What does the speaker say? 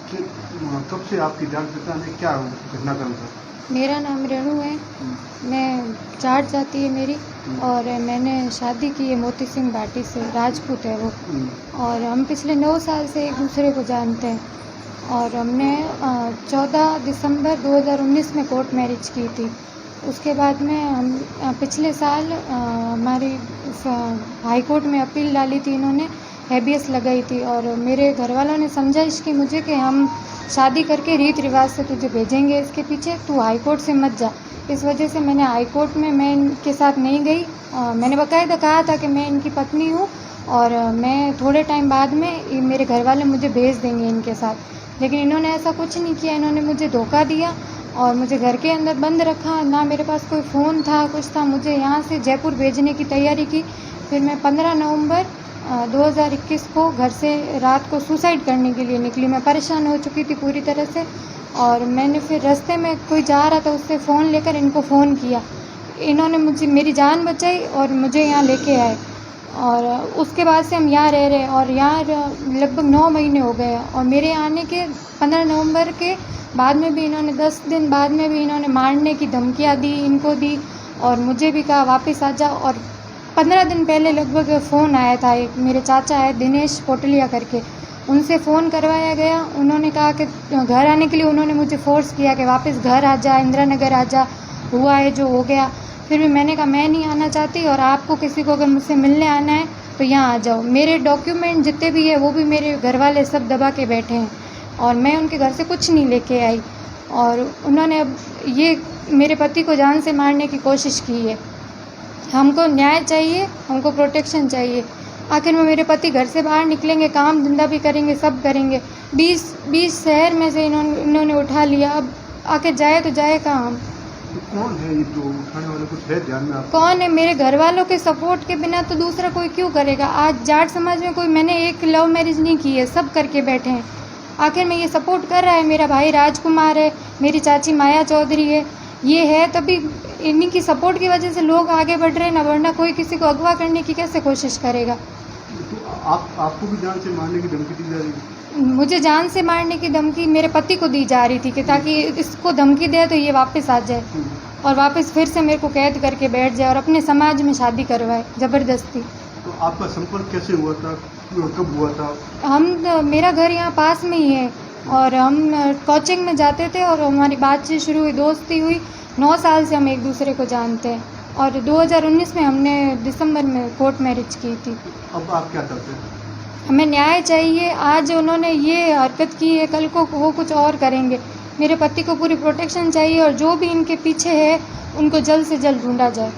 कि कब से आपकी जान पहचान है, क्या घटनाक्रम था? मेरा नाम रेणु है। मैं जाट जाति है मेरी और मैंने शादी की है मोती सिंह भाटी से, राजपूत है वो। और हम पिछले 9 साल से एक दूसरे को जानते हैं और हमने 14 दिसंबर 2019 में कोर्ट मैरिज की थी। उसके बाद में हम पिछले साल हमारी हाई कोर्ट में अपील डाली थी, इन्होंने हैबियस लगाई थी और मेरे घर वालों ने समझाइश की मुझे कि हम शादी करके रीत रिवाज से तुझे भेजेंगे, इसके पीछे तू हाई कोर्ट से मत जा। इस वजह से मैंने हाई कोर्ट में मैं इनके साथ नहीं गई। मैंने बाकायदा कहा था कि मैं इनकी पत्नी हूँ और मैं थोड़े टाइम बाद में मेरे घर वाले मुझे भेज देंगे इनके साथ, लेकिन इन्होंने ऐसा कुछ नहीं किया। इन्होंने मुझे धोखा दिया और मुझे घर के अंदर बंद रखा, ना मेरे पास कोई फ़ोन था कुछ था। मुझे यहाँ से जयपुर भेजने की तैयारी की। फिर मैं 15 नवंबर 2021 को घर से रात को सुसाइड करने के लिए निकली। मैं परेशान हो चुकी थी पूरी तरह से और मैंने फिर रास्ते में कोई जा रहा था उससे फ़ोन लेकर इनको फ़ोन किया। इन्होंने मुझे मेरी जान बचाई और मुझे यहाँ लेके आए और उसके बाद से हम यहाँ रह रहे हैं और यहाँ लगभग 9 महीने हो गए और मेरे आने के 15 नवंबर के बाद में भी इन्होंने 10 दिन बाद में भी इन्होंने मारने की धमकियाँ दी, इनको दी और मुझे भी कहा वापस आ जा। और 15 दिन पहले लगभग फ़ोन आया था, एक मेरे चाचा है दिनेश पोटलिया करके, उनसे फ़ोन करवाया गया। उन्होंने कहा कि घर आने के लिए उन्होंने मुझे फ़ोर्स किया कि वापस घर आ जा, इंदिरा नगर आ जा, हुआ है जो हो गया। फिर भी मैंने कहा मैं नहीं आना चाहती और आपको किसी को अगर मुझसे मिलने आना है तो यहाँ आ जाओ। मेरे डॉक्यूमेंट जितने भी है वो भी मेरे घर वाले सब दबा के बैठे हैं और मैं उनके घर से कुछ नहीं लेके आई और उन्होंने अब ये मेरे पति को जान से मारने की कोशिश की है। हमको न्याय चाहिए, हमको प्रोटेक्शन चाहिए। आखिर में मेरे पति घर से बाहर निकलेंगे, काम धंधा भी करेंगे, सब करेंगे। 20 शहर में से इन्होंने उठा लिया। अब आखिर जाए तो जाए कहाँ हम? तो कौन है ये जो उठाने वाले, कुछ है ध्यान में आपको? कौन है? मेरे घर वालों के सपोर्ट के बिना तो दूसरा कोई क्यों करेगा? आज जाट समाज में कोई, मैंने एक लव मैरिज नहीं की है, सब करके बैठे हैं। आखिर में ये सपोर्ट कर रहा है, मेरा भाई राजकुमार है, मेरी चाची माया चौधरी है, ये है, तभी इन्हीं की सपोर्ट की वजह से लोग आगे बढ़ रहे हैं ना, वरना कोई किसी को अगवा करने की कैसे कोशिश करेगा? तो आपको भी जान से मारने की धमकी दी जा रही है? मुझे जान से मारने की धमकी मेरे पति को दी जा रही थी कि ताकि इसको धमकी दे तो ये वापस आ जाए और वापस फिर से मेरे को कैद करके बैठ जाए और अपने समाज में शादी करवाए ज़बरदस्ती। तो आपका संपर्क कैसे हुआ था, कब हुआ था? मेरा घर यहाँ पास में ही है और हम कोचिंग में जाते थे और हमारी बातचीत शुरू हुई, दोस्ती हुई। 9 साल से हम एक दूसरे को जानते हैं और 2019 में हमने दिसंबर में कोर्ट मैरिज की थी। अब आप क्या चाहते हैं? हमें न्याय चाहिए। आज उन्होंने ये हरकत की है, कल को वो कुछ और करेंगे। मेरे पति को पूरी प्रोटेक्शन चाहिए और जो भी इनके पीछे है उनको जल्द से जल्द ढूंढा जाए।